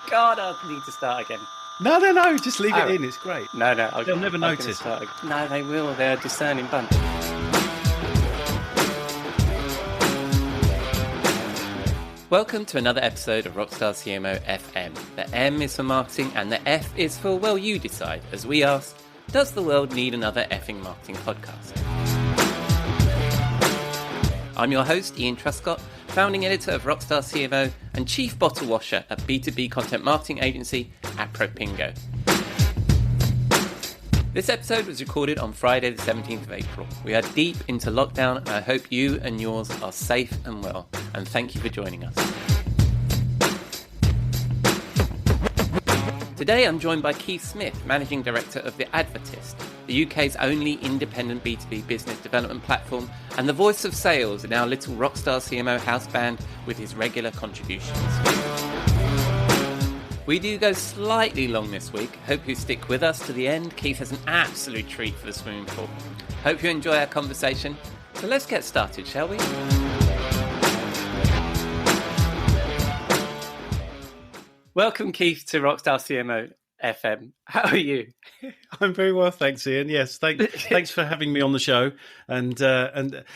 God, I need to start again. No. Just leave it in. It's great. No. They'll never notice. No, they will. They're a discerning bunch. Welcome to another episode of Rockstar CMO FM. The M is for marketing and the F is for, well, you decide, as we ask, does the world need another effing marketing podcast? I'm your host, Ian Truscott, founding editor of Rockstar CMO and chief bottle washer at B2B content marketing agency at Propingo. This episode was recorded on Friday the 17th of April. We are deep into lockdown and I hope you and yours are safe and well. And thank you for joining us. Today I'm joined by Keith Smith, Managing Director of the Advertist, the UK's only independent B2B business development platform and the voice of sales in our little Rockstar CMO house band with his regular contributions. We do go slightly long this week. Hope you stick with us to the end. Keith has an absolute treat for the swimming pool. Hope you enjoy our conversation. So let's get started, shall we? Welcome, Keith, to Rockstar CMO FM. How are you? I'm very well, thanks, Ian. Yes, thanks for having me on the show. And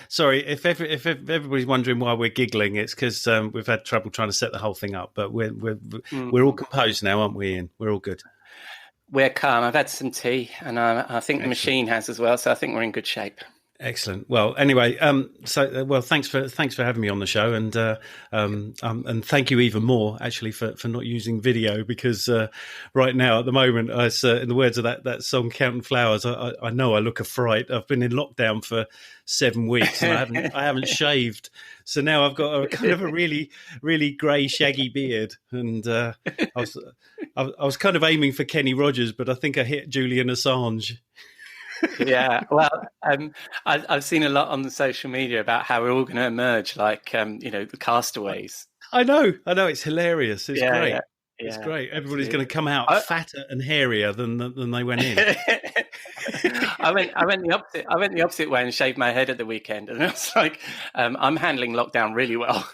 sorry if everybody's wondering why we're giggling, it's because we've had trouble trying to set the whole thing up. But we're all composed now, aren't we, Ian? We're all good. We're calm. I've had some tea, and I think the machine has as well. So I think we're in good shape. Excellent. Well, anyway, thanks for having me on the show, and thank you even more actually for not using video because right now at the moment, in the words of that song "Counting Flowers," I know I look a fright. I've been in lockdown for 7 weeks and I haven't shaved, so now I've got a kind of a really really grey shaggy beard, and I was kind of aiming for Kenny Rogers, but I think I hit Julian Assange. Yeah, well, I've seen a lot on the social media about how we're all going to emerge like, the castaways. I know, it's hilarious. It's great. Yeah, it's great. Everybody's going to come out fatter and hairier than they went in. I went the opposite way and shaved my head at the weekend, and I was like, I'm handling lockdown really well.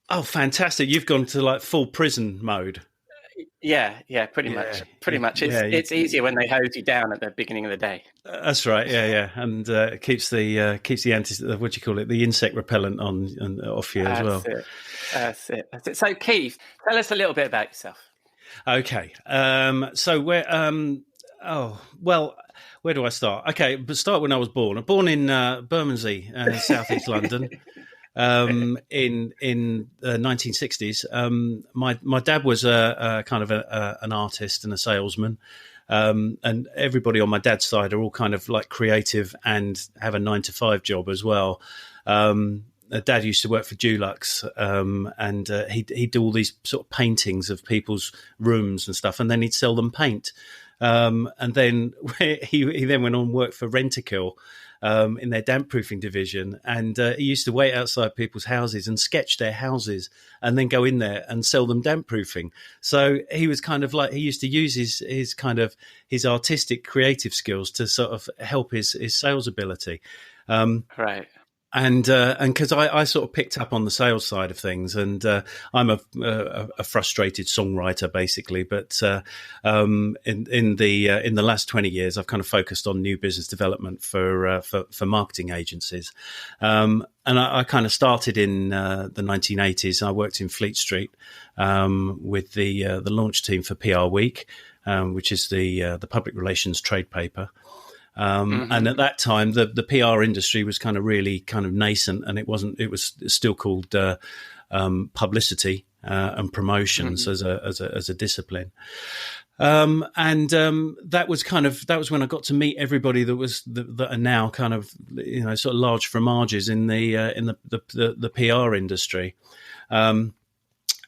Oh, fantastic! You've gone to like full prison mode. Yeah, pretty much. It's easier when they hose you down at the beginning of the day. That's right. Yeah, and keeps the what do you call it? The insect repellent on off you as well. That's it. So, Keith, tell us a little bit about yourself. Okay. So where do I start? Okay, but start when I was born. I'm born in Bermondsey, southeast London. In the 1960s, my dad was a kind of an artist and a salesman, and everybody on my dad's side are all kind of like creative and have a 9-to-5 job as well. Dad used to work for Dulux, and he'd do all these sort of paintings of people's rooms and stuff, and then he'd sell them paint. And then he then went on and worked for Rentokil in their damp proofing division, and he used to wait outside people's houses and sketch their houses and then go in there and sell them damp proofing. So he was kind of like, he used to use his artistic creative skills to sort of help his sales ability. Right. And because I sort of picked up on the sales side of things, and I'm a frustrated songwriter basically, but in the last 20 years, I've kind of focused on new business development for marketing agencies, and I kind of started in the 1980s. I worked in Fleet Street with the launch team for PR Week, which is the public relations trade paper. And at that time, the PR industry was kind of really kind of nascent, and it was still called publicity and promotions as a discipline. That was when I got to meet everybody that are now kind of, sort of large fromages in the PR industry.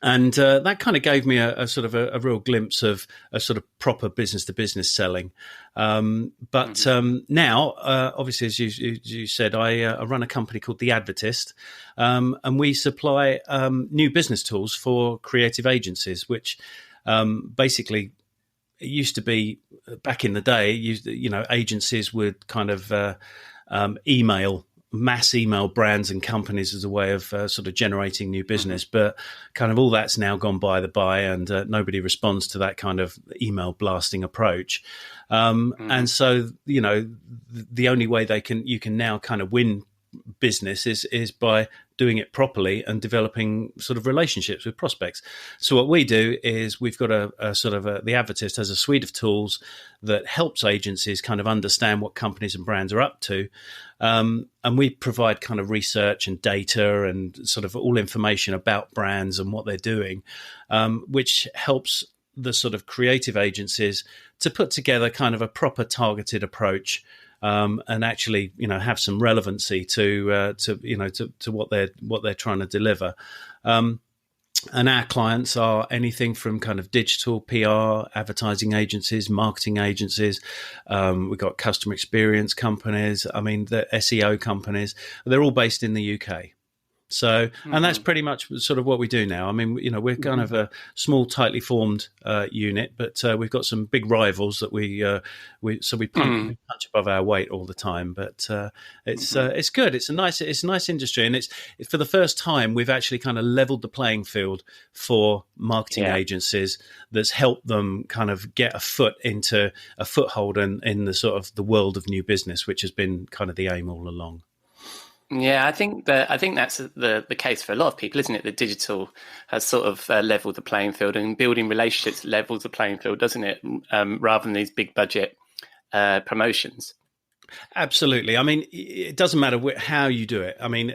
And that kind of gave me a sort of a real glimpse of a sort of proper business to business selling. But now, obviously, as you said, I run a company called the Advertist, and we supply new business tools for creative agencies, which basically it used to be back in the day. Agencies would kind of email mass email brands and companies as a way of sort of generating new business, but kind of all that's now gone by the by, and nobody responds to that kind of email blasting approach. And so, the only way you can now kind of win business is by doing it properly and developing sort of relationships with prospects. So what we do is we've got the Advertist has a suite of tools that helps agencies kind of understand what companies and brands are up to. And we provide kind of research and data and sort of all information about brands and what they're doing, which helps the sort of creative agencies to put together kind of a proper targeted approach, and actually, have some relevancy to what they're trying to deliver. And our clients are anything from kind of digital PR, advertising agencies, marketing agencies. We've got customer experience companies. I mean, the SEO companies. They're all based in the UK. So, and that's pretty much sort of what we do now. I mean, we're kind of a small, tightly formed unit, but we've got some big rivals that we punch above our weight all the time. But it's good. It's a nice industry, and it's for the first time we've actually kind of leveled the playing field for marketing agencies. That's helped them kind of get a foothold in the sort of the world of new business, which has been kind of the aim all along. Yeah, I think that's the case for a lot of people, isn't it? The digital has sort of leveled the playing field, and building relationships levels the playing field, doesn't it? Rather than these big budget promotions. Absolutely. I mean, it doesn't matter how you do it. I mean,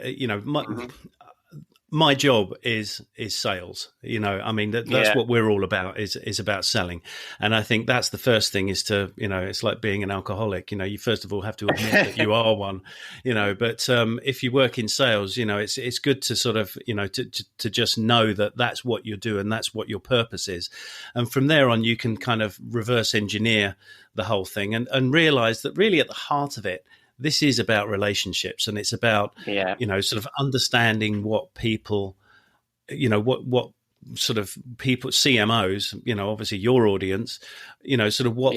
my job is sales. I mean, that's what we're all about, is about selling. And I think that's the first thing, is to, it's like being an alcoholic. You first of all have to admit that you are one, but if you work in sales, it's good to sort of, to just know that that's what you do and that's what your purpose is. And from there on, you can kind of reverse engineer the whole thing and realize that really at the heart of it, this is about relationships, and it's about, sort of understanding what people, what sort of people, CMOs, obviously your audience, sort of what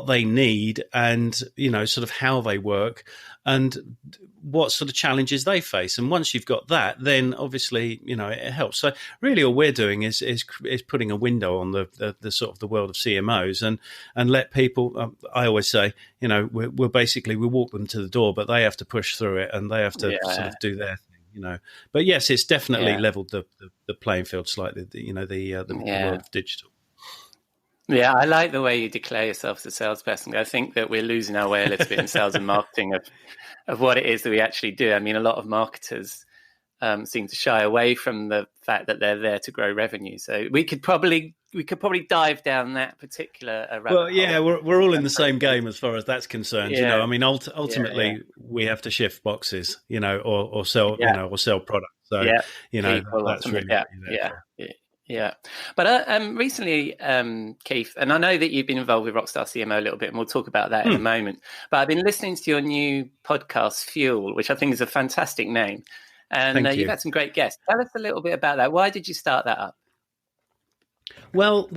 they need, and, sort of how they work and what sort of challenges they face. And once you've got that, then obviously, it helps. So really all we're doing is putting a window on the sort of the world of CMOs and let people, I always say, we're walk them to the door, but they have to push through it, and they have to sort of do their thing, But yes, it's definitely leveled the playing field slightly, the world of digital. Yeah, I like the way you declare yourself as a salesperson. I think that we're losing our way a little bit in sales and marketing of what it is that we actually do. I mean, a lot of marketers seem to shy away from the fact that they're there to grow revenue. So we could probably dive down that particular rabbit hole. Yeah, we're all in the same game as far as that's concerned. I mean, ultimately we have to shift boxes, or sell, or sell products. So that's really Yeah. But recently, Keith, and I know that you've been involved with Rockstar CMO a little bit, and we'll talk about that in a moment. But I've been listening to your new podcast, Fuel, which I think is a fantastic name. And you've had some great guests. Tell us a little bit about that. Why did you start that up? Well,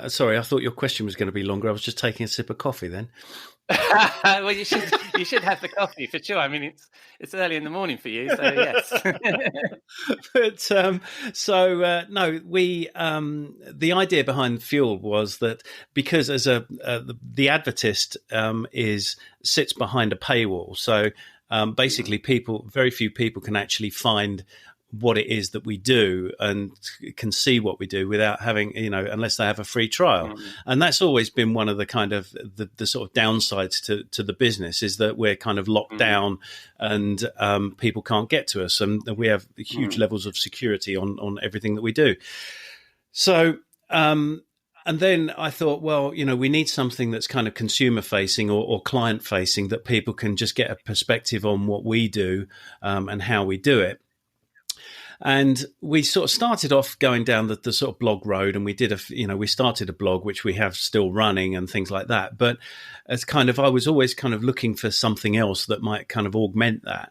sorry, I thought your question was going to be longer. I was just taking a sip of coffee then. Well, you should have the coffee for sure. I mean, it's early in the morning for you, so yes. But no, the idea behind Fuel was that because as the Advertist sits behind a paywall, so basically very few people can actually find what it is that we do and can see what we do without having, unless they have a free trial. And that's always been one of the kind of the sort of downsides to the business, is that we're kind of locked down and people can't get to us, and we have huge levels of security on everything that we do. So, and then I thought, well, we need something that's kind of consumer facing or client facing, that people can just get a perspective on what we do and how we do it. And we sort of started off going down the sort of blog road, and we did we started a blog, which we have still running and things like that. But as kind of, I was always kind of looking for something else that might kind of augment that.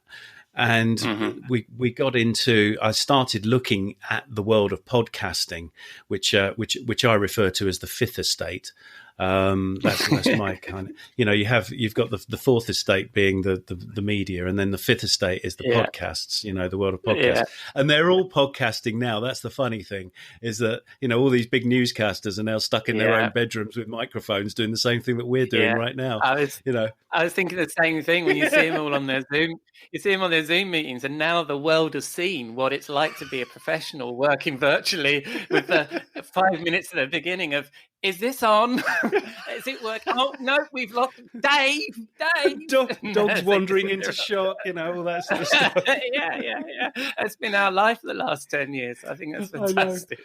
And we got into, I started looking at the world of podcasting, which I refer to as the fifth estate. That's my kind of, you've got the fourth estate being the media, and then the fifth estate is the Yeah. podcasts, the world of podcasts. Yeah. And they're all podcasting now. That's the funny thing, is that, all these big newscasters are now stuck in their own bedrooms with microphones doing the same thing that we're doing right now. I was thinking the same thing when you see them all on their Zoom. You see them on their Zoom meetings, and now the world has seen what it's like to be a professional working virtually with the 5 minutes at the beginning of, is this on? Is it working? Oh, no, we've lost Dave. Dogs wandering into shot, all that sort of stuff. Yeah. It's been our life for the last 10 years. I think that's fantastic.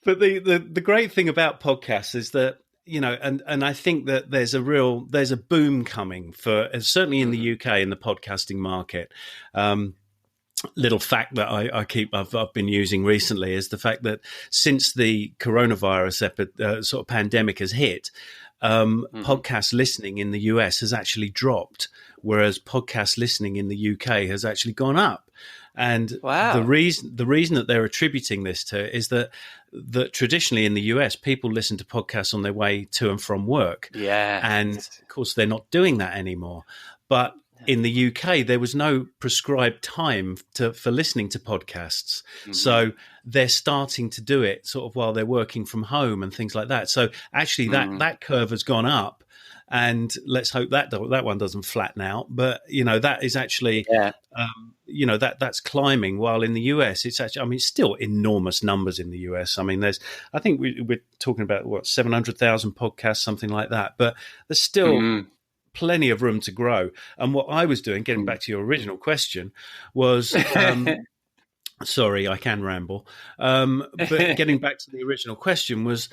But the great thing about podcasts is that, and I think that there's a boom coming for, certainly in the UK, in the podcasting market. Little fact that I've been using recently is the fact that since the coronavirus sort of pandemic has hit, podcast listening in the US has actually dropped, whereas podcast listening in the UK has actually gone up. And the reason that they're attributing this to is that traditionally in the US, people listen to podcasts on their way to and from work. Yeah. And of course, they're not doing that anymore. But in the UK, there was no prescribed time for listening to podcasts. Mm-hmm. So they're starting to do it sort of while they're working from home and things like that. So actually that curve has gone up, and let's hope that one doesn't flatten out. But, that is actually, that's climbing, while in the US, it's actually, it's still enormous numbers in the US. I think we're talking about 700,000 podcasts, something like that. But there's still plenty of room to grow. And what I was doing, getting back to your original question, was sorry, I can ramble. But getting back to the original question was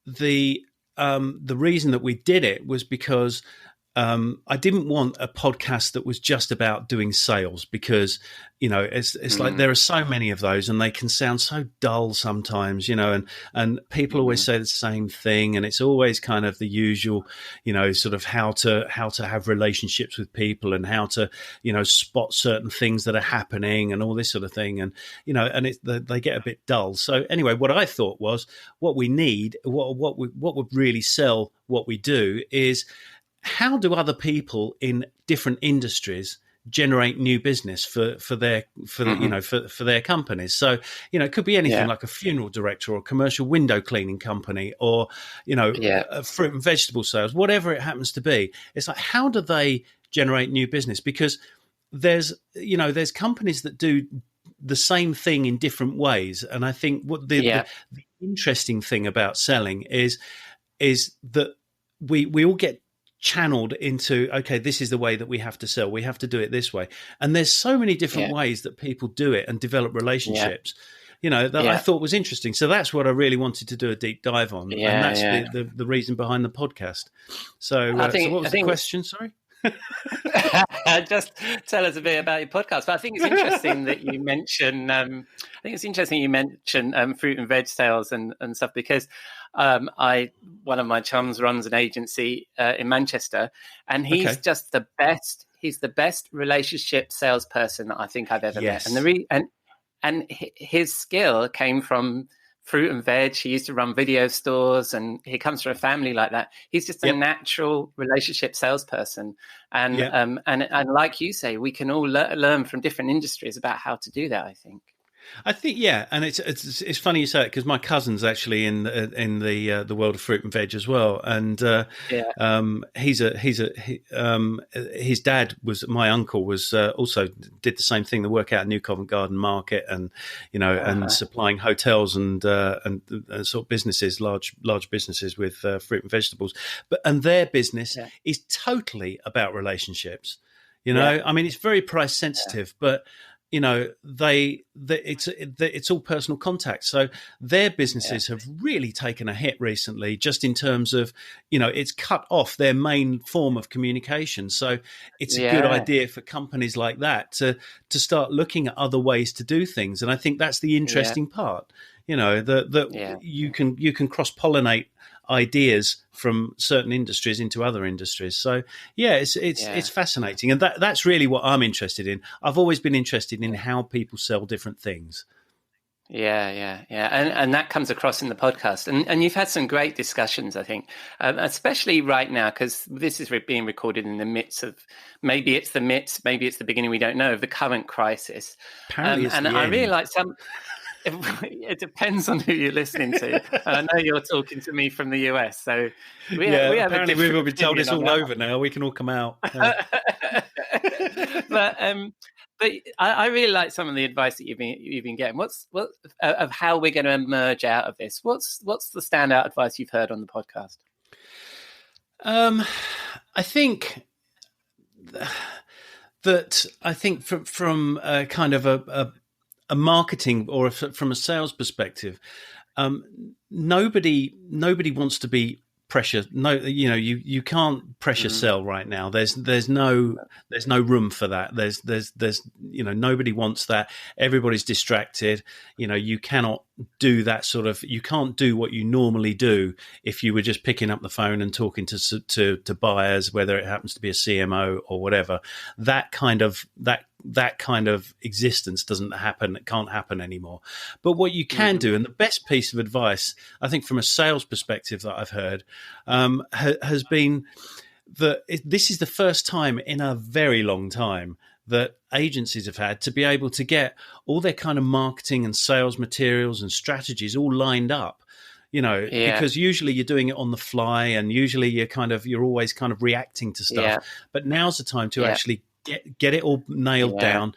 the reason that we did it was because I didn't want a podcast that was just about doing sales, because, it's like there are so many of those and they can sound so dull sometimes, and people always say the same thing, and it's always kind of the usual, sort of how to have relationships with people and how to, spot certain things that are happening and all this sort of thing. And, they get a bit dull. So anyway, what I thought was what we need, what would really sell what we do is, how do other people in different industries generate new business for their companies? So, it could be anything like a funeral director or a commercial window cleaning company or, fruit and vegetable sales, whatever it happens to be. It's like, how do they generate new business? Because there's companies that do the same thing in different ways. And I think what the interesting thing about selling is that we all get channeled into, okay, this is the way that we have to sell. We have to do it this way. And there's so many different ways that people do it and develop relationships, that I thought was interesting. So that's what I really wanted to do a deep dive on. And that's the reason behind the podcast. So, so what was the question? Sorry. Just tell us a bit about your podcast. But I think it's interesting that you mention. Fruit and veg sales and stuff, because one of my chums runs an agency in Manchester, and he's just the best. He's the best relationship salesperson that I think I've ever met. And his skill came from fruit and veg. He used to run video stores, and he comes from a family like that. He's just a natural relationship salesperson. And like you say, we can all learn from different industries about how to do that, I think. And it's funny you say it, because my cousin's actually in the world of fruit and veg as well, and his dad was, my uncle was also did the same thing, the work out at New Covent Garden Market, and and supplying hotels and sort of businesses, large businesses with fruit and vegetables, and their business is totally about relationships. It's very price sensitive, but it's all personal contact. So their businesses have really taken a hit recently, just in terms of, it's cut off their main form of communication. So it's a good idea for companies like that to start looking at other ways to do things. And I think that's the interesting part, that you can cross-pollinate ideas from certain industries into other industries. So it's fascinating, and that's really what I'm interested in. I've always been interested in how people sell different things. Yeah. And that comes across in the podcast. And you've had some great discussions, I think, especially right now, because this is being recorded in the midst of, maybe it's the beginning, we don't know, of the current crisis. Apparently it's and the I really end. like it depends on who you're listening to. And I know you're talking to me from the US, so we have a Apparently we've all different been told it's opinion all on over now. We can all come out. but but I really like some of the advice that you've been getting. What of how we're going to emerge out of this? What's the standout advice you've heard on the podcast? I think from kind of a marketing or from a sales perspective, nobody wants to be pressure. No, you can't pressure sell right now. There's no room for that. There's nobody wants that. Everybody's distracted. You cannot do that sort of. You can't do what you normally do if you were just picking up the phone and talking to buyers, whether it happens to be a CMO or whatever. That kind of existence doesn't happen. It can't happen anymore. But what you can do, and the best piece of advice, I think, from a sales perspective that I've heard, has been that this is the first time in a very long time that agencies have had to be able to get all their kind of marketing and sales materials and strategies all lined up. Because usually you're doing it on the fly, and usually you're always kind of reacting to stuff. Yeah. But now's the time to actually get it all nailed down,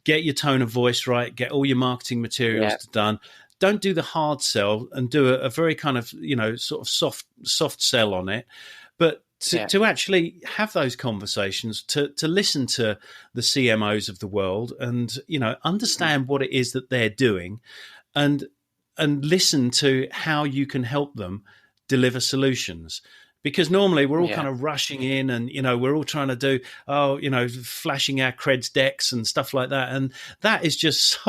get your tone of voice right, get all your marketing materials done. Don't do the hard sell, and do a very kind of, sort of soft sell on it. But to actually have those conversations, to listen to the CMOs of the world and, understand what it is that they're doing, and listen to how you can help them deliver solutions. Because normally we're all kind of rushing in, and, we're all trying to do, flashing our creds decks and stuff like that. And that is just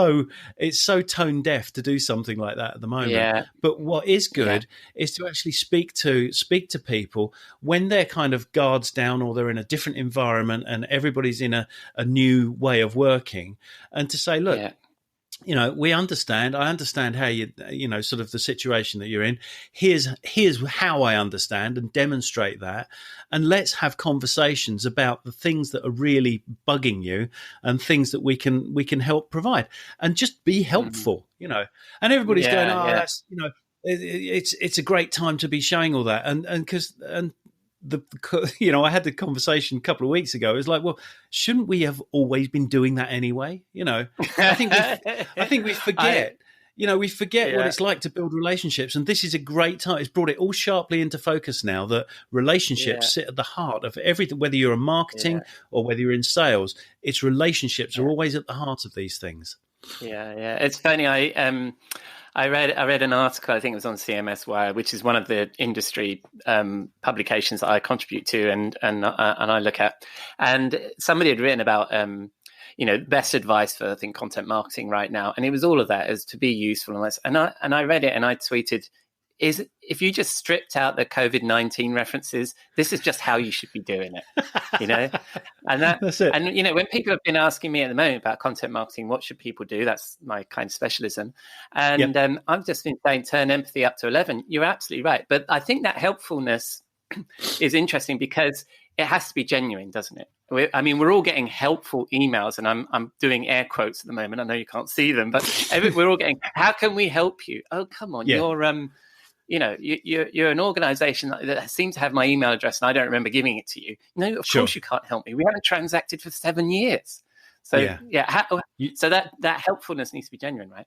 it's so tone deaf to do something like that at the moment. Yeah. But what is good is to actually speak to people when they're kind of guards down, or they're in a different environment and everybody's in a new way of working, and to say, look, we understand. I understand how sort of the situation that you're in. Here's how I understand and demonstrate that. And let's have conversations about the things that are really bugging you, and things that we can help provide, and just be helpful, And everybody's going, that's, it's a great time to be showing all that. I had the conversation a couple of weeks ago. It was like, well, shouldn't we have always been doing that anyway? I think we forget. We forget what it's like to build relationships, and this is a great time. It's brought it all sharply into focus now that relationships sit at the heart of everything. Whether you're in marketing or whether you're in sales, it's relationships are always at the heart of these things. Yeah. It's funny. I read an article, I think it was on CMS Wire, which is one of the industry publications that I contribute to and I look at. And somebody had written about best advice for, I think, content marketing right now, and it was all of that, is to be useful and less. And I read it and I tweeted, if you just stripped out the COVID-19 references, this is just how you should be doing it, and that's it. And, when people have been asking me at the moment about content marketing, what should people do? That's my kind of specialism. And I've just been saying, turn empathy up to 11. You're absolutely right. But I think that helpfulness is interesting because it has to be genuine, doesn't it? We're all getting helpful emails, and I'm doing air quotes at the moment. I know you can't see them, but we're all getting, how can we help you? Oh, come on. You're an organization that seems to have my email address, and I don't remember giving it to you. No, of course you can't help me. We haven't transacted for 7 years. So so that helpfulness needs to be genuine, right?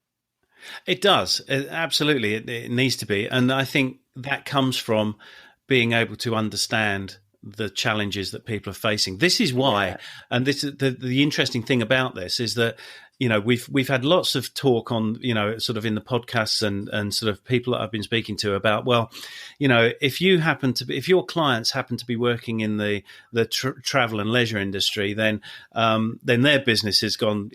It does. Absolutely. It needs to be. And I think that comes from being able to understand the challenges that people are facing. This is why, and this is the interesting thing about this is that, we've had lots of talk on, sort of in the podcasts and sort of people that I've been speaking to about, well, if your clients happen to be working in the travel and leisure industry, then their business has gone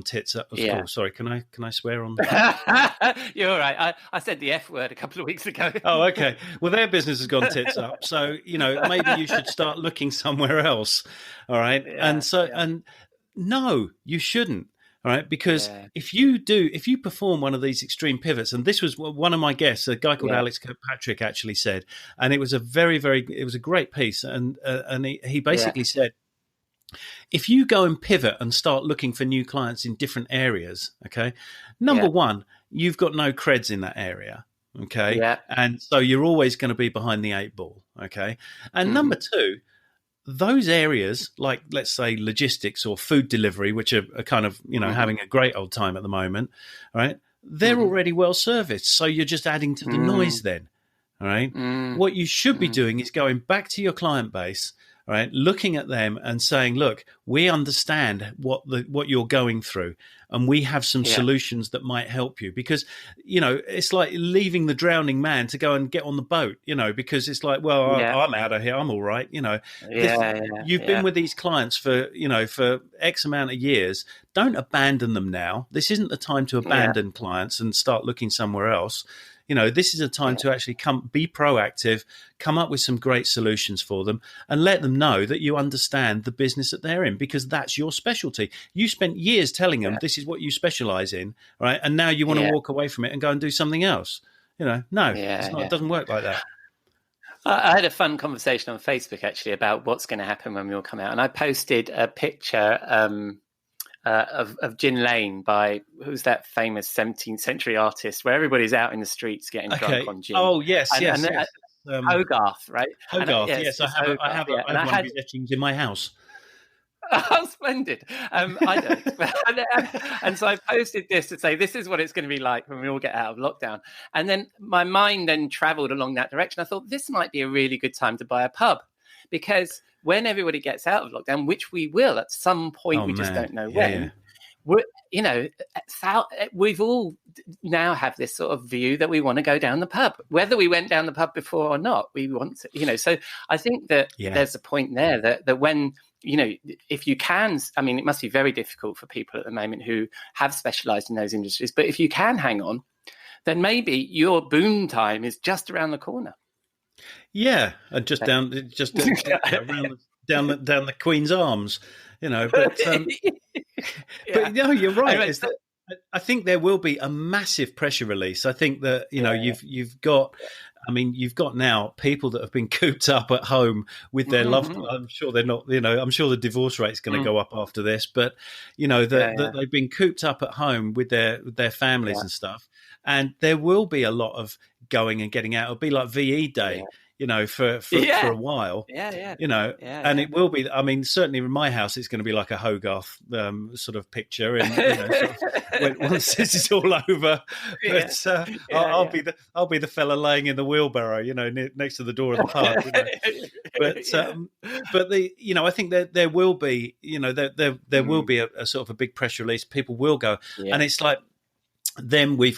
tits up. Oh, sorry, can I swear on that? You're all right. I said the F word a couple of weeks ago. Oh, okay. Well, their business has gone tits up. So, maybe you should start looking somewhere else. All right. No, you shouldn't. All All right, because if you perform one of these extreme pivots, and this was one of my guests, a guy called Alex Kirkpatrick actually said, and it was a it was a great piece, and he basically said, if you go and pivot and start looking for new clients in different areas, okay, number one, you've got no creds in that area, okay, and so you're always going to be behind the 8 ball, okay, and number two, those areas, like let's say logistics or food delivery, which are kind of having a great old time at the moment, right? They're already well serviced, so you're just adding to the noise then, all right? What you should be doing is going back to your client base, all right, looking at them and saying, look, we understand what you're going through, and we have some solutions that might help you, because it's like leaving the drowning man to go and get on the boat, because it's like, well, I'm out of here, I'm all right, you've been with these clients for X amount of years. Don't abandon them now. This isn't the time to abandon clients and start looking somewhere else. This is a time to actually be proactive, come up with some great solutions for them, and let them know that you understand the business that they're in, because that's your specialty. You spent years telling them this is what you specialize in, right? And now you want to walk away from it and go and do something else. No, it doesn't work like that. I had a fun conversation on Facebook actually about what's going to happen when we all come out, and I posted a picture of Gin Lane by, who's that famous 17th century artist, where everybody's out in the streets getting drunk on gin. Oh, yes. Hogarth, right? Hogarth, yes. I have one of his etchings in my house. Oh, splendid. I don't. And so I posted this to say, this is what it's going to be like when we all get out of lockdown. And then my mind then traveled along that direction. I thought this might be a really good time to buy a pub, because when everybody gets out of lockdown, which we will at some point, just don't know when, we've all now have this sort of view that we want to go down the pub, whether we went down the pub before or not. We want to, so I think that there's a point there that when, if you can, I mean, it must be very difficult for people at the moment who have specialized in those industries, but if you can hang on, then maybe your boom time is just around the corner. Yeah, and just down the Queen's Arms, But but no, you're right. I think there will be a massive pressure release. I think that you've got now people that have been cooped up at home with their loved ones. I'm sure they're not. I'm sure the divorce rate's going to go up after this, but that they've been cooped up at home with their families and stuff. And there will be a lot of going and getting out. It'll be like VE Day. For a while, and it will be. I mean, certainly in my house, it's going to be like a Hogarth sort of picture, and once this is all over, but I'll be the fella laying in the wheelbarrow, next to the door of the pub. But I think that there will be, there will be a sort of a big press release. People will go, and it's like. Then we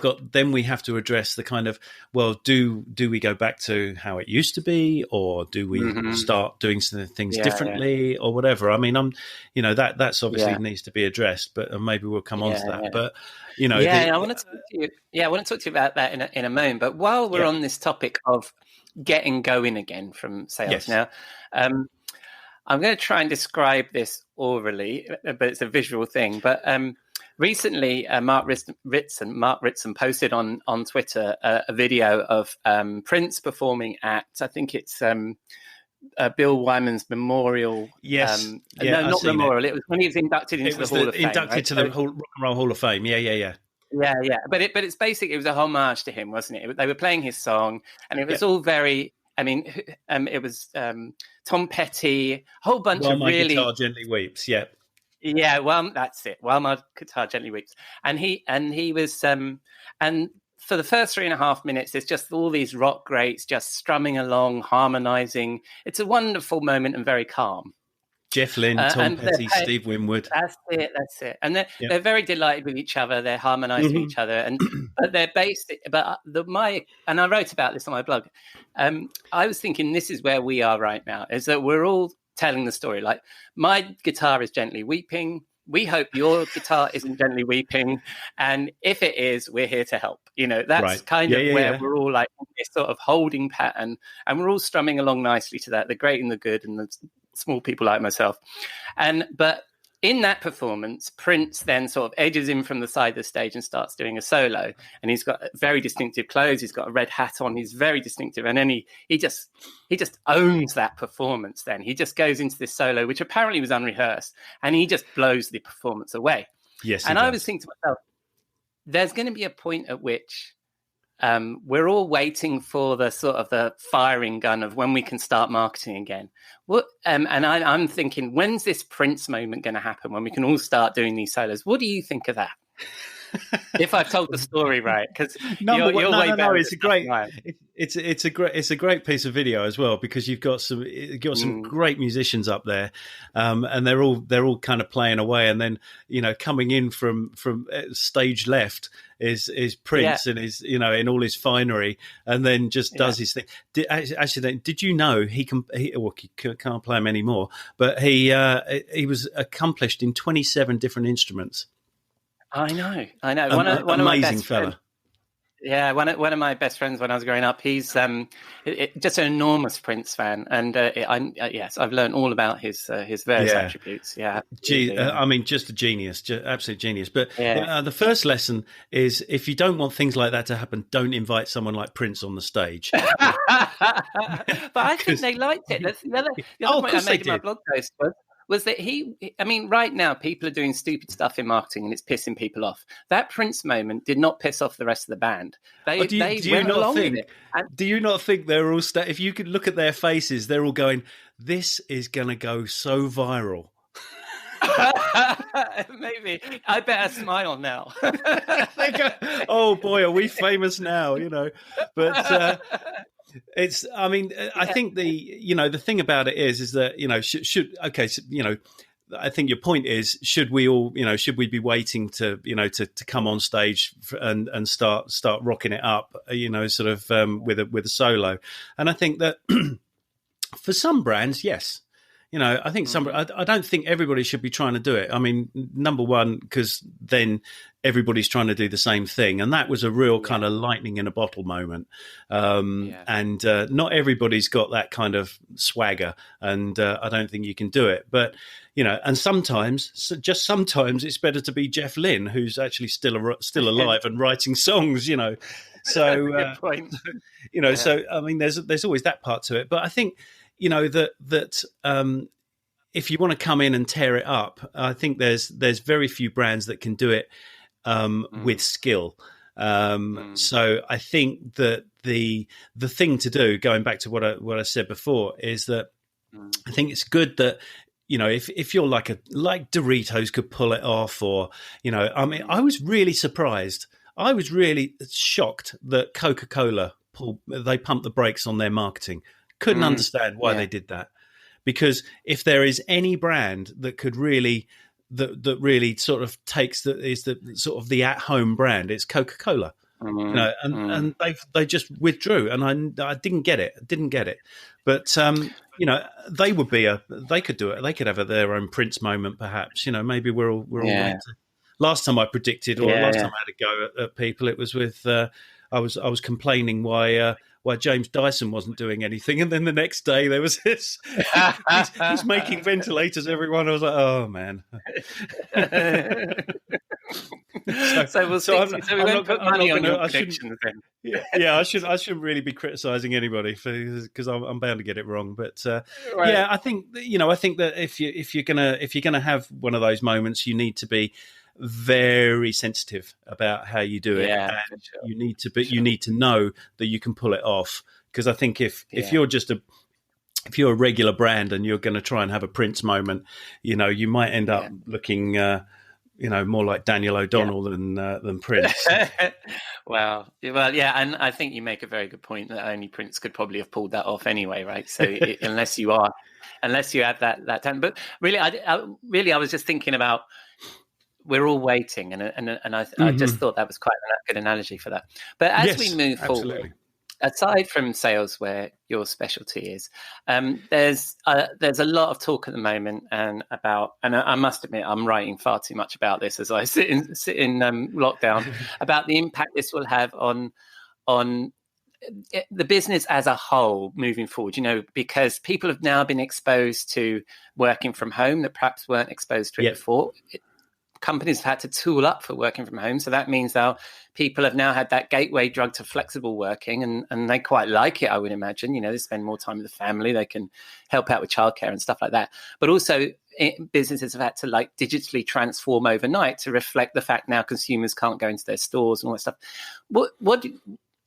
have to address the kind of, well, do we go back to how it used to be, or do we start doing some things differently, or whatever? I mean, that's obviously needs to be addressed, but maybe we'll come on to that. But I want to talk to you. I want to talk to you about that in a moment. But while we're on this topic of getting going again from sales now, I'm going to try and describe this orally, but it's a visual thing. But recently, Mark Ritson posted on Twitter a video of Prince performing at, I think it's Bill Wyman's memorial. Yes. No, not memorial. It was when he was inducted into the Hall of Fame. Inducted to the Rock and Roll Hall of Fame. Yeah. Yeah. But it's basically, it was a homage to him, wasn't it? They were playing his song, and it was all very. I mean, it was Tom Petty, a whole bunch While of My really. Guitar Gently Weeps. Yeah. Yeah, well, that's it. While My Guitar Gently Weeps, and he was, and for the first 3.5 minutes, there's just all these rock greats just strumming along, harmonising. It's a wonderful moment and very calm. Jeff Lynne, Tom Petty, Steve Winwood. That's it. And they're very delighted with each other. They're harmonising with each other, and but they're basic. But and I wrote about this on my blog. I was thinking this is where we are right now. Is that we're all telling the story like my guitar is gently weeping. We hope your guitar isn't gently weeping, and if it is, we're here to help. That's right. Kind of where we're all like in this sort of holding pattern, and we're all strumming along nicely to that. The great and the good, and the small people like myself, but in that performance, Prince then sort of edges in from the side of the stage and starts doing a solo. And he's got very distinctive clothes. He's got a red hat on. He's very distinctive. And then he just owns that performance then. He just goes into this solo, which apparently was unrehearsed, and he just blows the performance away. Yes. And I was thinking to myself, there's going to be a point at which we're all waiting for the sort of the firing gun of when we can start marketing again. I'm thinking, when's this Prince moment going to happen when we can all start doing these solos? What do you think of that? If I've told the story right, because you're way better. It's a great piece of video as well, because you've got some great musicians up there, and they're all kind of playing away, and then coming in from stage left is Prince and his in all his finery, and then just does his thing. Did you know he can't play them anymore, but he was accomplished in 27 different instruments. I know. One of amazing my best fella. Friends, one of my best friends when I was growing up. He's just an enormous Prince fan, and yes, I've learned all about his various attributes. Yeah, I mean, just a genius, absolute genius. But the first lesson is, if you don't want things like that to happen, don't invite someone like Prince on the stage. But I think they liked it. The other point I made in my blog post was that right now people are doing stupid stuff in marketing and it's pissing people off. That Prince moment did not piss off the rest of the band. They went along with it. Do you not think they're all, if you could look at their faces, they're all going, this is going to go so viral. Maybe. I better smile now. They go, oh boy, are we famous now, But... I think the thing about it is that, I think your point is, should we be waiting to come on stage and start rocking it up, with a solo? And I think that for some brands, yes. I think I don't think everybody should be trying to do it. I mean, number one, because then everybody's trying to do the same thing. And that was a real kind of lightning in a bottle moment. And not everybody's got that kind of swagger. And I don't think you can do it. But, and sometimes it's better to be Jeff Lynne, who's actually still alive and writing songs, So, good point. So, I mean, there's always that part to it. But I think, that if you want to come in and tear it up, I think there's very few brands that can do it with skill. So I think that the thing to do, going back to what I said before, is that I think it's good that, if you're like Doritos could pull it off, or, I was really surprised. I was really shocked that Coca-Cola they pumped the brakes on their marketing. Couldn't understand why they did that, because if there is any brand that could really that really sort of takes the sort of the at home brand, it's Coca-Cola. And they just withdrew, and I didn't get it. But they could do it. They could have their own Prince moment, perhaps. Maybe we're all right to, last time I predicted, or last time I had a go at people, it was with I was complaining why James Dyson wasn't doing anything, and then the next day there was this. he's making ventilators. Everyone, I was like, oh man. We won't put money on your predictions then. I shouldn't really be criticising anybody because I'm bound to get it wrong. But I think that if you're gonna have one of those moments, you need to be very sensitive about how you do it. And sure. You need to know that you can pull it off. Because I think if you're if you're a regular brand and you're going to try and have a Prince moment, you might end up looking, more like Daniel O'Donnell than Prince. Well, yeah, and I think you make a very good point that only Prince could probably have pulled that off anyway, right? So unless you have that talent, but really, I was just thinking about. We're all waiting, and I just thought that was quite a good analogy for that. But as we move forward, aside from sales, where your specialty is, there's a lot of talk at the moment and I must admit I'm writing far too much about this as I sit in lockdown about the impact this will have on the business as a whole moving forward, because people have now been exposed to working from home that perhaps weren't exposed to it before. Companies have had to tool up for working from home. So that means now people have now had that gateway drug to flexible working, and they quite like it, I would imagine. They spend more time with the family. They can help out with childcare and stuff like that. But also businesses have had to digitally transform overnight to reflect the fact now consumers can't go into their stores and all that stuff.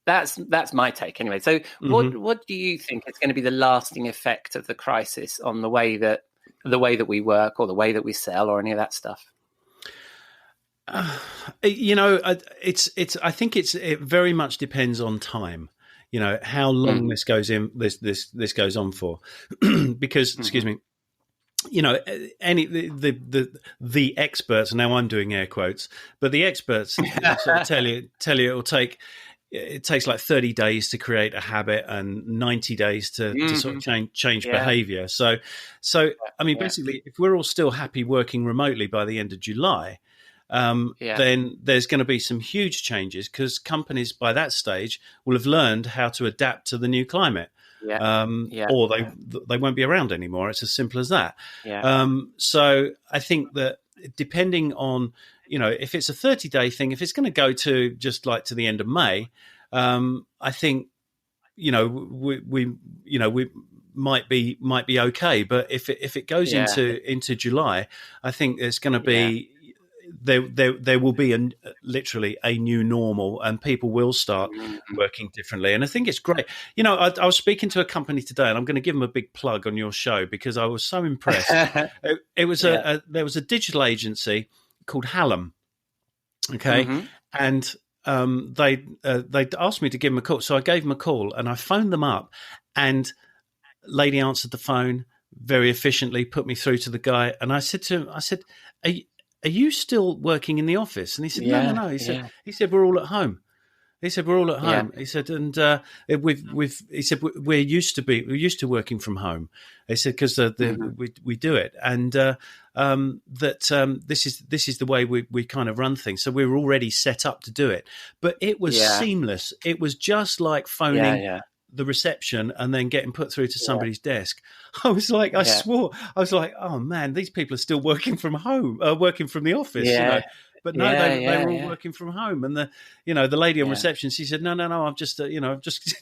That's my take anyway. So what do you think is going to be the lasting effect of the crisis on the way that we work or the way that we sell or any of that stuff? I think it very much depends on time. How long this goes on for, because excuse me, the experts. Now I'm doing air quotes, but the experts sort of tell you it takes like 30 days to create a habit and 90 days to sort of change behavior. So I mean, basically, if we're all still happy working remotely by the end of July, then there's going to be some huge changes because companies by that stage will have learned how to adapt to the new climate. Or they won't be around anymore. It's as simple as that. So I think that depending on, if it's a 30-day thing, if it's going to go to just like to the end of May, I think, we might be okay. But if it goes into July, I think there's going to be there will be literally a new normal, and people will start working differently. And I think it's great. I was speaking to a company today, and I'm going to give them a big plug on your show because I was so impressed. It was there was a digital agency called Hallam, and they asked me to give them a call, so I gave them a call, and I phoned them up, and lady answered the phone very efficiently, put me through to the guy, and I said to him, are you still working in the office? And he said, no. He said, we're all at home. He said, we're all at home. He said, and he said, we're used to working from home. He said, because we do it. And this is the way we kind of run things. So we were already set up to do it. But it was seamless. It was just like phoning the reception and then getting put through to somebody's desk. I was like, I swore, I was like, oh man, these people are still working from home, working from the office, But no, they were all working from home. And the lady on reception, she said, no, I'm just,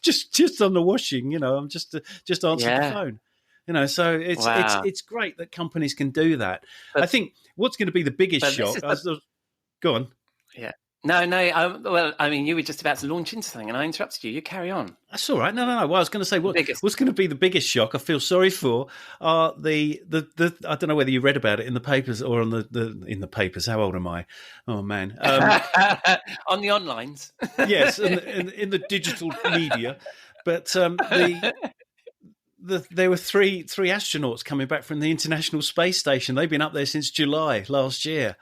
just on the washing, I'm just answering the phone. So it's great that companies can do that. But I think what's going to be the biggest shock. Go on. Yeah. No. Well, I mean, you were just about to launch into something, and I interrupted you. You carry on. That's all right. No. Well, I was going to say what's going to be the biggest shock. I feel sorry for the I don't know whether you read about it in the papers or on in the papers. How old am I? Oh man, on the onlines. Yes, in the digital media, but there were three astronauts coming back from the International Space Station. They've been up there since July last year.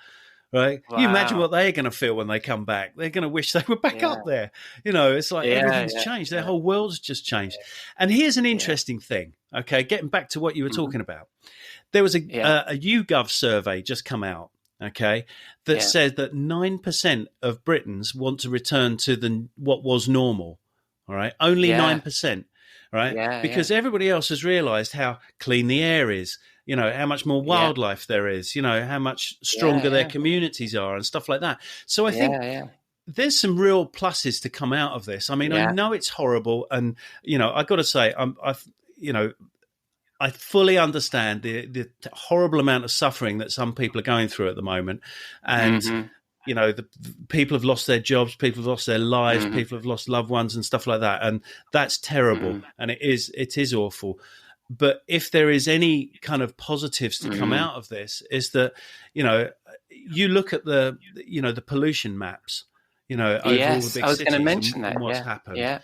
Right? Wow. Can you imagine what they're going to feel when they come back? They're going to wish they were back up there. It's like everything's changed. Their whole world's just changed. And here's an interesting thing. Okay, getting back to what you were talking about. There was a YouGov survey just come out. Okay, that said that 9% of Britons want to return to what was normal. All right, only 9%. Right, because everybody else has realised how clean the air is. How much more wildlife there is, how much stronger their communities are and stuff like that. So I think there's some real pluses to come out of this. I mean, I know it's horrible. And, I got to say, I fully understand the horrible amount of suffering that some people are going through at the moment. And, the people have lost their jobs, people have lost their lives, people have lost loved ones and stuff like that. And that's terrible. And it is awful. But if there is any kind of positives to come out of this, is that you look at the pollution maps, over all the big cities. I was going to mention that. What's happened?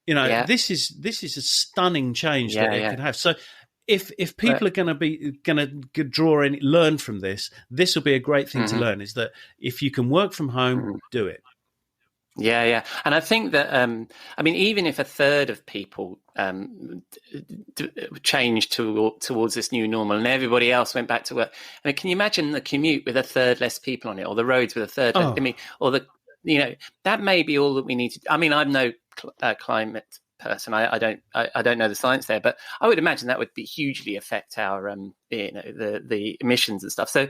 This is a stunning change that it could have. So if people are going to learn from this, this will be a great thing to learn. Is that if you can work from home, do it. Yeah. And I think that, even if a third of people changed towards this new normal and everybody else went back to work, can you imagine the commute with a third less people on it, or the roads with a third less, or that may be all that we need to do. I mean, I'm no climate person. I don't know the science there, but I would imagine that would be hugely affect our the emissions and stuff. So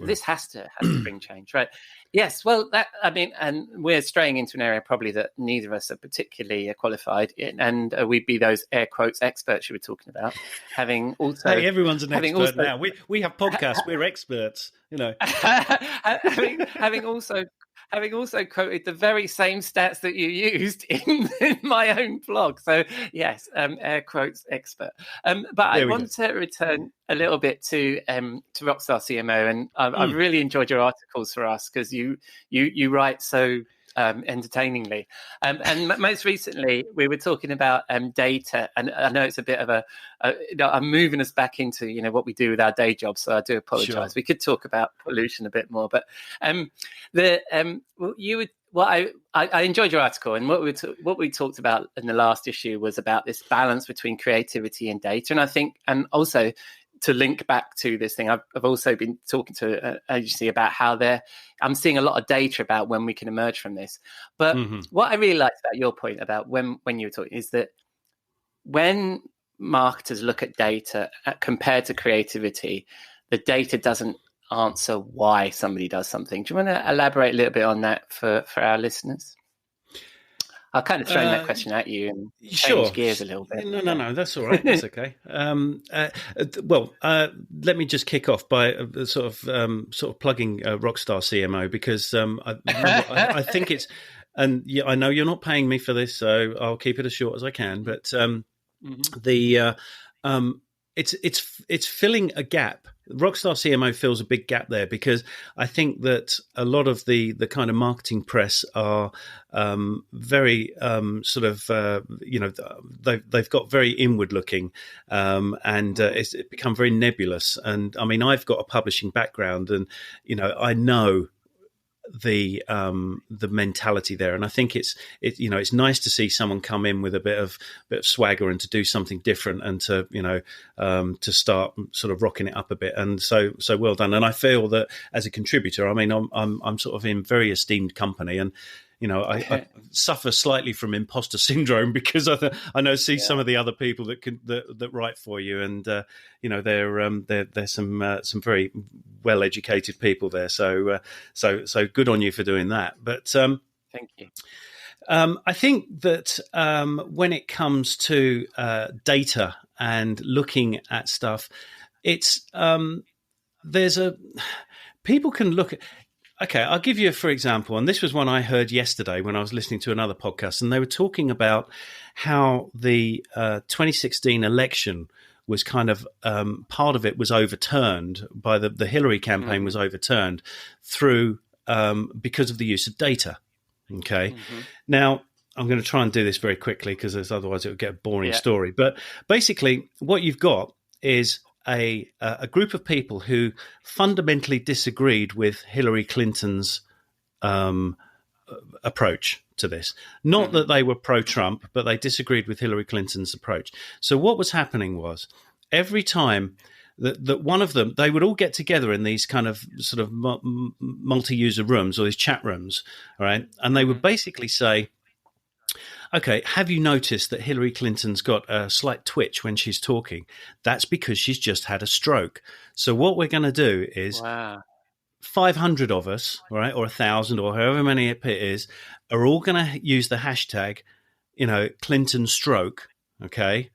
this has to bring change, right? Yes. Well, and we're straying into an area probably that neither of us are particularly qualified in, and we'd be those air quotes experts you were talking about. Having also, hey, everyone's an expert now. We have podcasts. We're experts. having also quoted the very same stats that you used in my own blog. So yes, air quotes expert. But I want to return a little bit to Rockstar CMO, and I've really enjoyed your articles for us because you write so entertainingly. And most recently, we were talking about data, and I know it's a bit of I'm moving us back into what we do with our day jobs. So I do apologise. Sure. We could talk about pollution a bit more, but I enjoyed your article, and what we talked about in the last issue was about this balance between creativity and data, and I think, and also to link back to this thing, I've also been talking to an agency about how I'm seeing a lot of data about when we can emerge from this. But what I really liked about your point about when you were talking is that when marketers look at data compared to creativity, the data doesn't answer why somebody does something. Do you want to elaborate a little bit on that for our listeners? I'll kind of throw that question at you and change gears a little bit. No, that's all right. That's okay. Let me just kick off by sort of plugging Rockstar CMO, because I think it's, and yeah, I know you're not paying me for this, so I'll keep it as short as I can. But it's filling a gap. Rockstar CMO fills a big gap there, because I think that a lot of the kind of marketing press are very they've got very inward looking, and it's become very nebulous. And I mean, I've got a publishing background, and I know the mentality there, and I think it's nice to see someone come in with a bit of swagger and to do something different, and to to start sort of rocking it up a bit. And so well done. And I feel that as a contributor, I mean, I'm sort of in very esteemed company, and I suffer slightly from imposter syndrome, because see some of the other people that write for you, and there's some very well educated people there. So good on you for doing that. But thank you. I think that when it comes to data and looking at stuff, it's people can look at. Okay, I'll give you for example, and this was one I heard yesterday when I was listening to another podcast, and they were talking about how the 2016 election was kind of part of it was overturned by the Hillary campaign was overturned through because of the use of data. Okay, now I'm going to try and do this very quickly, because otherwise it would get a boring story. But basically, what you've got is a group of people who fundamentally disagreed with Hillary Clinton's approach to this. Not that they were pro-Trump, but they disagreed with Hillary Clinton's approach. So what was happening was, every time that one of them, they would all get together in these kind of sort of multi-user rooms, or these chat rooms, all right? And they would basically say, okay, have you noticed that Hillary Clinton's got a slight twitch when she's talking? That's because she's just had a stroke. So what we're going to do is 500 of us, right, or 1,000, or however many it is, are all going to use the hashtag, Clinton stroke, okay?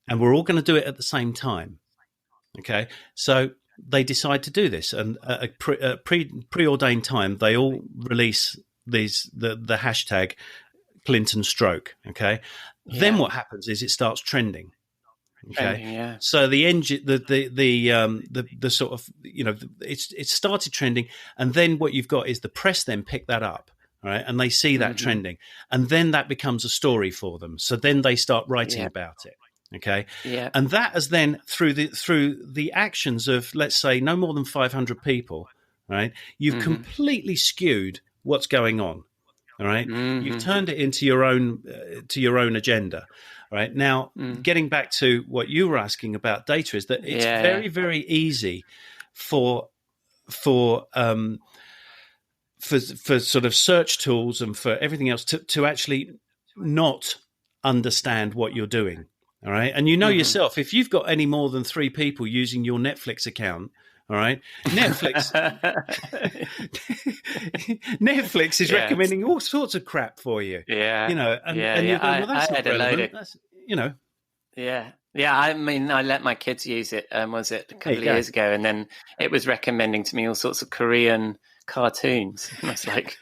And we're all going to do it at the same time, okay? So they decide to do this, and at a preordained time, they all release the hashtag Clinton stroke. Okay. Yeah. Then what happens is it starts trending. Okay. So the engine, the sort of, it started trending, and then what you've got is the press then pick that up. Right. And they see that trending, and then that becomes a story for them. So then they start writing about it. Okay. Yeah. And that has then through the actions of, let's say, no more than 500 people, right? You've completely skewed what's going on. All right, you've turned it into your own agenda. Right now, getting back to what you were asking about data, is that it's very, very easy for for sort of search tools and for everything else to actually not understand what you're doing. All right. And you know yourself, if you've got any more than 3 people using your Netflix account, all right, Netflix is recommending all sorts of crap for you. Yeah. You know, and you're going, well, that's not relevant. That's, you know. Yeah. Yeah, I mean, I let my kids use it, was it a couple of years ago, and then it was recommending to me all sorts of Korean cartoons. And I was like,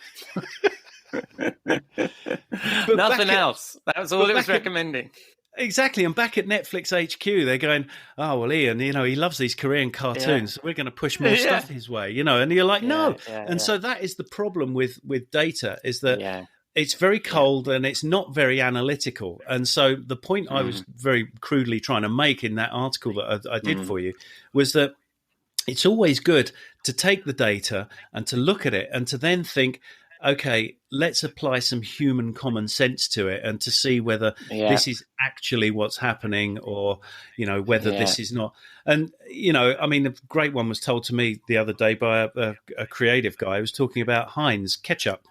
nothing else. That was all it was recommending. Exactly. And back at Netflix HQ, they're going, oh, well, Ian, you know, he loves these Korean cartoons. So we're going to push more stuff his way, you know. And you're like, no. So that is the problem with data, is that it's very cold and it's not very analytical. And so the point I was very crudely trying to make in that article that I did for you was that it's always good to take the data and to look at it and to then think, okay, let's apply some human common sense to it and to see whether this is actually what's happening, or, you know, whether this is not. And, you know, I mean, a great one was told to me the other day by a creative guy who was talking about Heinz ketchup.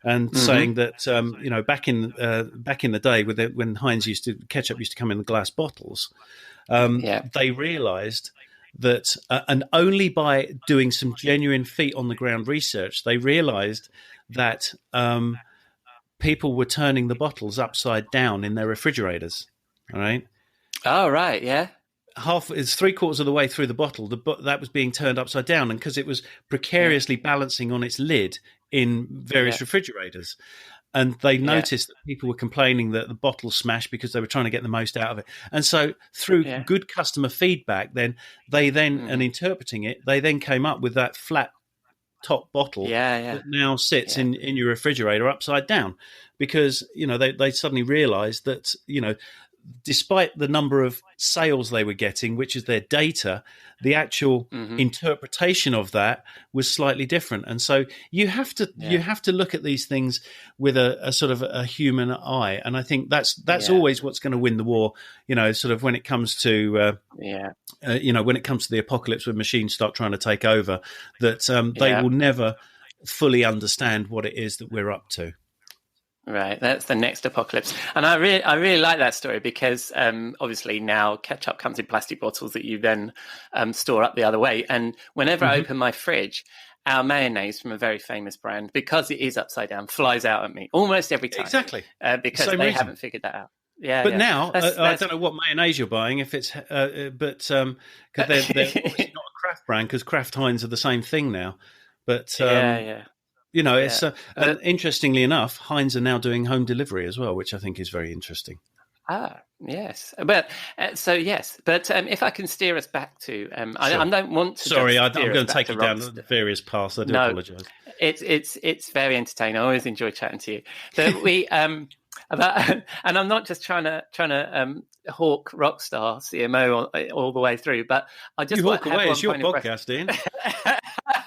And saying that, you know, back in the day, when Heinz ketchup used to come in the glass bottles, they realised that, and only by doing some genuine feet on the ground research, they realised that people were turning the bottles upside down in their refrigerators. All right. Oh, right. Yeah. It's 3/4 of the way through the bottle, that was being turned upside down, and because it was precariously balancing on its lid in various refrigerators. And they noticed that people were complaining that the bottle smashed because they were trying to get the most out of it. And so through good customer feedback, and interpreting it, they then came up with that flat top bottle that now sits in your refrigerator upside down, because, you know, they suddenly realized that, you know, despite the number of sales they were getting, which is their data, the actual interpretation of that was slightly different. And so you have to look at these things with a sort of a human eye. And I think that's always what's going to win the war, you know, sort of when it comes to, you know, when it comes to the apocalypse, when machines start trying to take over, that they will never fully understand what it is that we're up to. Right, that's the next apocalypse. And I really like that story, because obviously now ketchup comes in plastic bottles that you then store up the other way. And whenever I open my fridge, our mayonnaise from a very famous brand, because it is upside down, flies out at me almost every time. Exactly. Because they haven't figured that out. Yeah, but now I don't know what mayonnaise you're buying, if it's but because they're obviously not a Kraft brand, because Kraft Heinz are the same thing now. But you know, it's interestingly enough, Heinz are now doing home delivery as well, which I think is very interesting. Ah, yes. But but if I can steer us back to, I don't want to. Sorry, I'm going to take you down various paths. I do apologise. It's very entertaining. I always enjoy chatting to you. But we and I'm not just trying to hawk Rockstar CMO all the way through, but I just walk away. It's your podcast, Ian.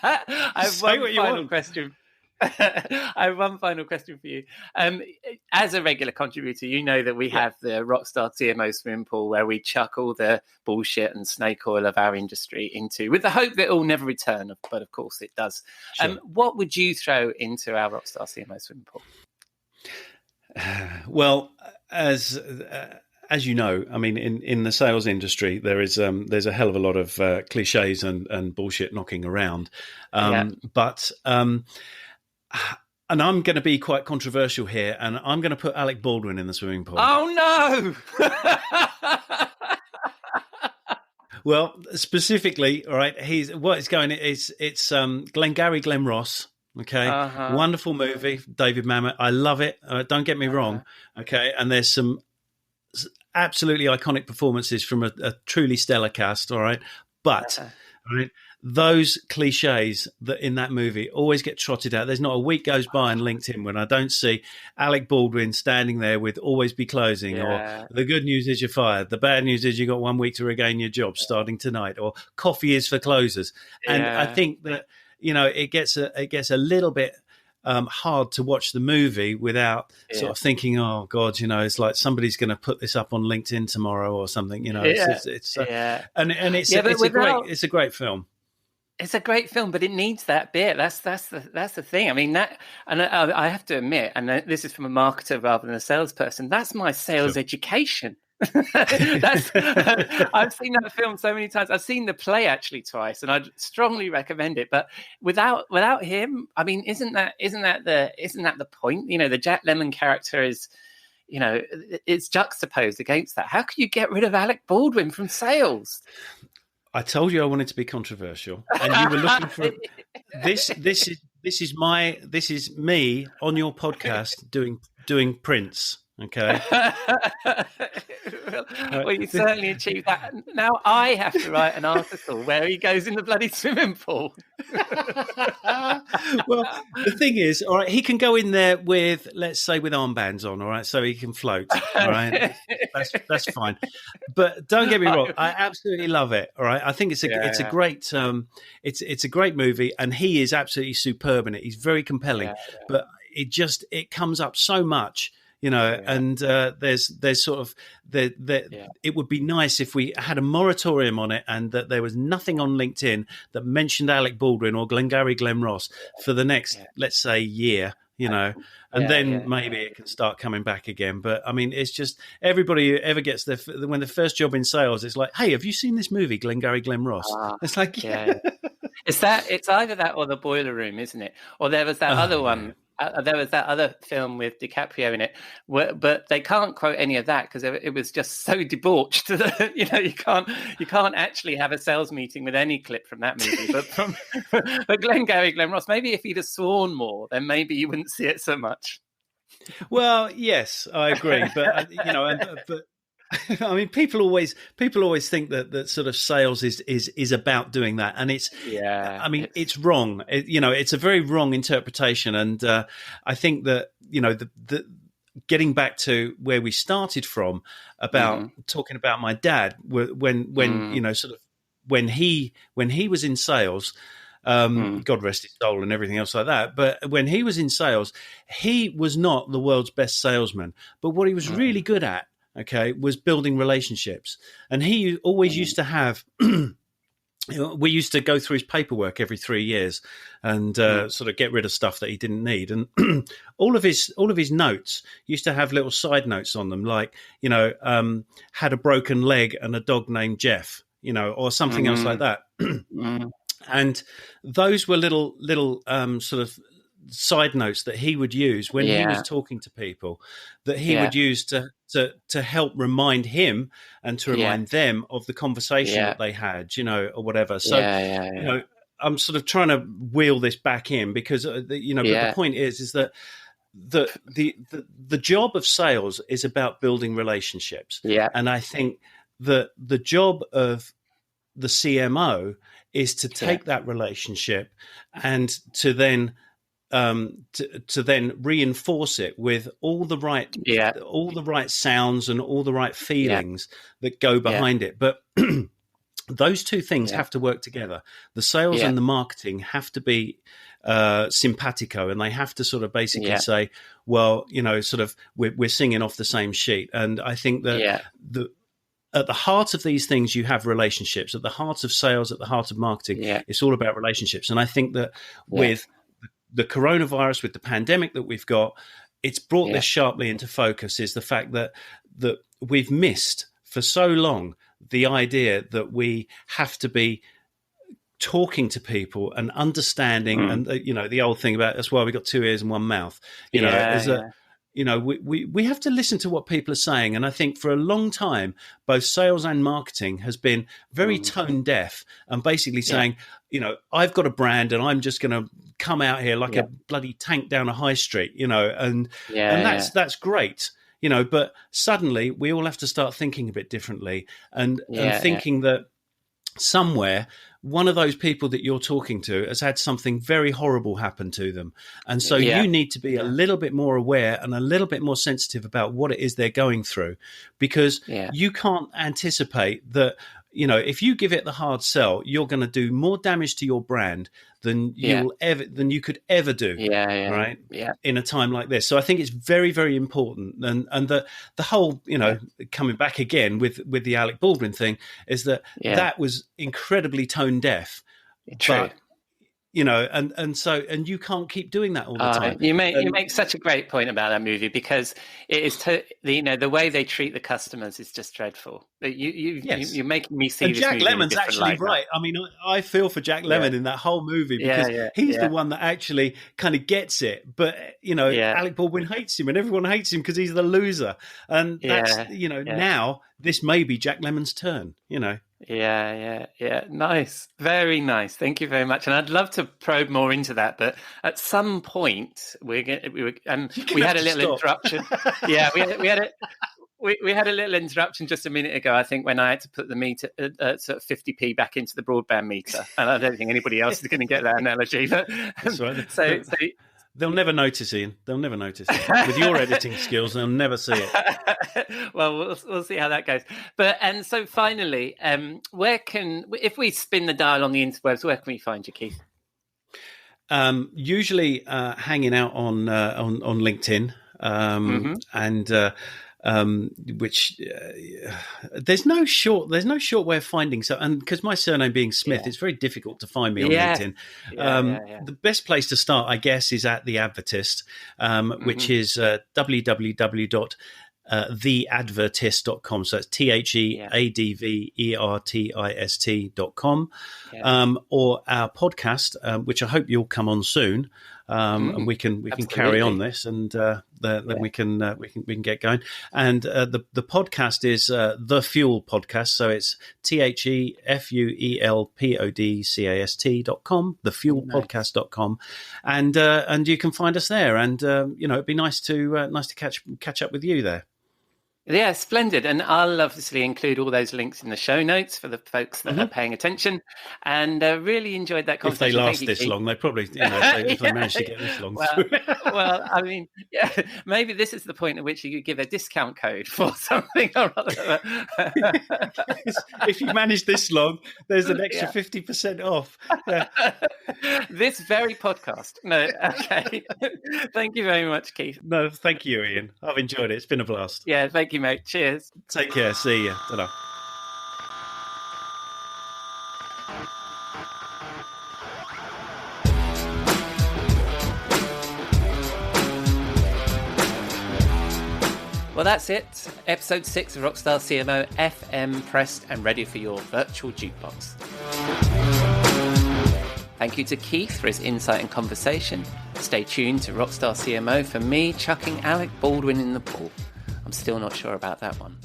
I have one final question. I have one final question for you. As a regular contributor, you know that we have the Rockstar CMO Swimming Pool, where we chuck all the bullshit and snake oil of our industry into, with the hope that it will never return, but of course it does. Sure. What would you throw into our Rockstar CMO Swimming Pool? Well, as you know, I mean, in the sales industry, there's a hell of a lot of cliches and bullshit knocking around, but. And I'm going to be quite controversial here, and I'm going to put Alec Baldwin in the swimming pool. Oh, no! Well, specifically, all right, it's Glengarry Glen Ross, okay? Wonderful movie, David Mamet. I love it. Don't get me wrong, okay? And there's some absolutely iconic performances from a truly stellar cast, all right? But, all right, those cliches that in that movie always get trotted out. There's not a week goes by on LinkedIn when I don't see Alec Baldwin standing there with "always be closing," or "the good news is you're fired, the bad news is you got 1 week to regain your job starting tonight," or "coffee is for closers." And I think that, you know, it gets a little bit hard to watch the movie without sort of thinking, "Oh God, you know, it's like somebody's going to put this up on LinkedIn tomorrow or something." You know, it's a great film. It's a great film, but it needs that bit. That's the thing. I mean, that, and I have to admit, and this is from a marketer rather than a salesperson. That's my sales Sure. education. I've seen that film so many times. I've seen the play actually twice, and I'd strongly recommend it. But without him, I mean, isn't that the point? You know, the Jack Lemmon character is, you know, it's juxtaposed against that. How can you get rid of Alec Baldwin from sales? I told you I wanted to be controversial, and you were looking for this. This is me on your podcast doing Prince. Okay. Well, you certainly achieved that. Now I have to write an article where he goes in the bloody swimming pool. Well, the thing is, all right, he can go in there with, let's say, with armbands on, all right, so he can float, all right. That's fine. But don't get me wrong, I absolutely love it. All right, I think it's a great it's a great movie, and he is absolutely superb in it. He's very compelling, but it comes up so much. You know, and there's sort of it would be nice if we had a moratorium on it, and that there was nothing on LinkedIn that mentioned Alec Baldwin or Glengarry Glen Ross for the next, let's say, year. You know, and then maybe it can start coming back again. But I mean, it's just everybody who ever gets when the first job in sales, it's like, hey, have you seen this movie, Glengarry Glen Ross? It's like, it's either that or The Boiler Room, isn't it? Or there was that other one. There was that other film with DiCaprio in it, but they can't quote any of that because it was just so debauched. You know, you can't actually have a sales meeting with any clip from that movie. But Glengarry Glen Ross, maybe if he'd have sworn more, then maybe you wouldn't see it so much. Well, yes, I agree, but you know, but. I mean, people always think that sort of sales is about doing that, and it's it's wrong. You know, it's a very wrong interpretation, and I think that, you know, the getting back to where we started from about talking about my dad, when you know, sort of when he was in sales. God rest his soul and everything else like that. But when he was in sales, he was not the world's best salesman, but what he was really good at, was building relationships. And he always used to have, we used to go through his paperwork every 3 years and sort of get rid of stuff that he didn't need. And all of his notes used to have little side notes on them, like, you know, had a broken leg and a dog named Jeff, you know, or something else like that. And those were little sort of side notes that he would use when he was talking to people, that he would use to help remind him and to remind them of the conversation that they had, you know, or whatever. So, you know, I'm sort of trying to wheel this back in because, you know, but the point is that the job of sales is about building relationships. Yeah. And I think that the job of the CMO is to take that relationship and to then reinforce it with all the right sounds and all the right feelings that go behind it. But those two things have to work together. The sales and the marketing have to be simpatico, and they have to sort of basically say, well, you know, sort of we're singing off the same sheet. And I think that at the heart of these things, you have relationships. At the heart of sales, at the heart of marketing, it's all about relationships. And I think that with the coronavirus, with the pandemic that we've got, it's brought this sharply into focus, is the fact that we've missed for so long the idea that we have to be talking to people and understanding, and you know, the old thing about that's why we got 2 ears and 1 mouth. You know, you know, we have to listen to what people are saying. And I think for a long time, both sales and marketing has been very tone deaf and basically saying, you know, I've got a brand and I'm just going to come out here like a bloody tank down a high street, you know, and that's great, you know, but suddenly we all have to start thinking a bit differently and thinking that somewhere one of those people that you're talking to has had something very horrible happen to them. And so you need to be a little bit more aware and a little bit more sensitive about what it is they're going through, because you can't anticipate that, you know, if you give it the hard sell, you're going to do more damage to your brand than you could ever do. Right. In a time like this. So I think it's very, very important. And the whole, you know, coming back again with the Alec Baldwin thing is that that was incredibly tone deaf. True. But, and you can't keep doing that all the time. You make such a great point about that movie, because it is the way they treat the customers is just dreadful. You're making me see. And this Jack movie Lemmon's actually right. I mean, I feel for Jack Lemmon in that whole movie, because he's the one that actually kind of gets it. But Alec Baldwin hates him, and everyone hates him because he's the loser. And that's now this may be Jack Lemmon's turn. Yeah. Nice. Very nice. Thank you very much. And I'd love to probe more into that, but at some point we had a little interruption. Yeah, we had a little interruption just a minute ago, I think, when I had to put the meter sort of 50p back into the broadband meter. And I don't think anybody else is going to get that analogy. But that's right. So they'll never notice, Ian. They'll never notice. With your editing skills, they'll never see it. Well, we'll see how that goes. And so finally, if we spin the dial on the interwebs, where can we find you, Keith? Usually hanging out on LinkedIn, which there's no short way of finding. So, and because my surname being Smith, it's very difficult to find me on LinkedIn. The best place to start, I guess, is at the Advertist, which is www.theadvertist.com. So it's TheAdvertist.com, or our podcast, which I hope you'll come on soon. And we can carry on this, and then we can get going. And the podcast is the Fuel Podcast, so it's TheFuelPodcast.com, thefuelpodcast.com, and you can find us there. And it'd be nice to catch up with you there. Yeah, splendid. And I'll obviously include all those links in the show notes for the folks that are paying attention. And really enjoyed that conversation. If they last this long, they probably, if they manage to get this long. Well, I mean, maybe this is the point at which you could give a discount code for something or other. If you manage this long, there's an extra 50% off. Yeah. This very podcast. No, okay. Thank you very much, Keith. No, thank you, Ian. I've enjoyed it. It's been a blast. Yeah, thank you, mate. Cheers. Take care. See ya. Ta-da. Well, that's it. Episode 6 of Rockstar CMO FM pressed and ready for your virtual jukebox. Thank you to Keith for his insight and conversation. Stay tuned to Rockstar CMO for me chucking Alec Baldwin in the pool. I'm still not sure about that one.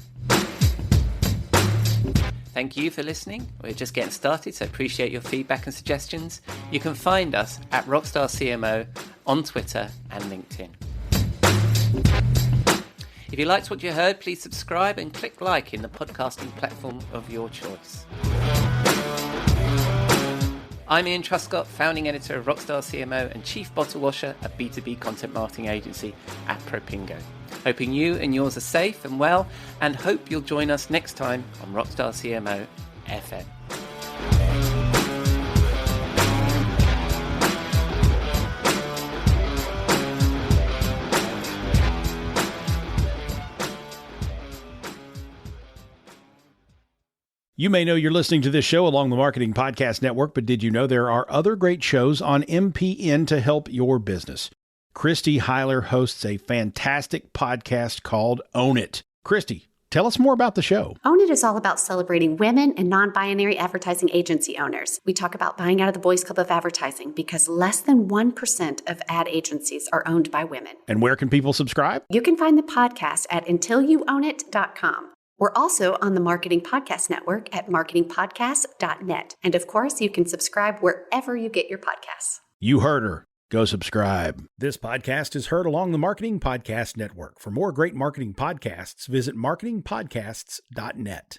Thank you for listening. We're just getting started, so appreciate your feedback and suggestions. You can find us at Rockstar CMO on Twitter and LinkedIn. If you liked what you heard, please subscribe and click like in the podcasting platform of your choice. I'm Ian Truscott, founding editor of Rockstar CMO and chief bottle washer at B2B content marketing agency at Propingo. Hoping you and yours are safe and well, and hope you'll join us next time on Rockstar CMO FM. You may know you're listening to this show along the Marketing Podcast Network, but did you know there are other great shows on MPN to help your business? Christy Heiler hosts a fantastic podcast called Own It. Christy, tell us more about the show. Own It is all about celebrating women and non-binary advertising agency owners. We talk about buying out of the Boys Club of Advertising because less than 1% of ad agencies are owned by women. And where can people subscribe? You can find the podcast at untilyouownit.com. We're also on the Marketing Podcast Network at marketingpodcast.net. And of course, you can subscribe wherever you get your podcasts. You heard her. Go subscribe. This podcast is heard along the Marketing Podcast Network. For more great marketing podcasts, visit marketingpodcasts.net.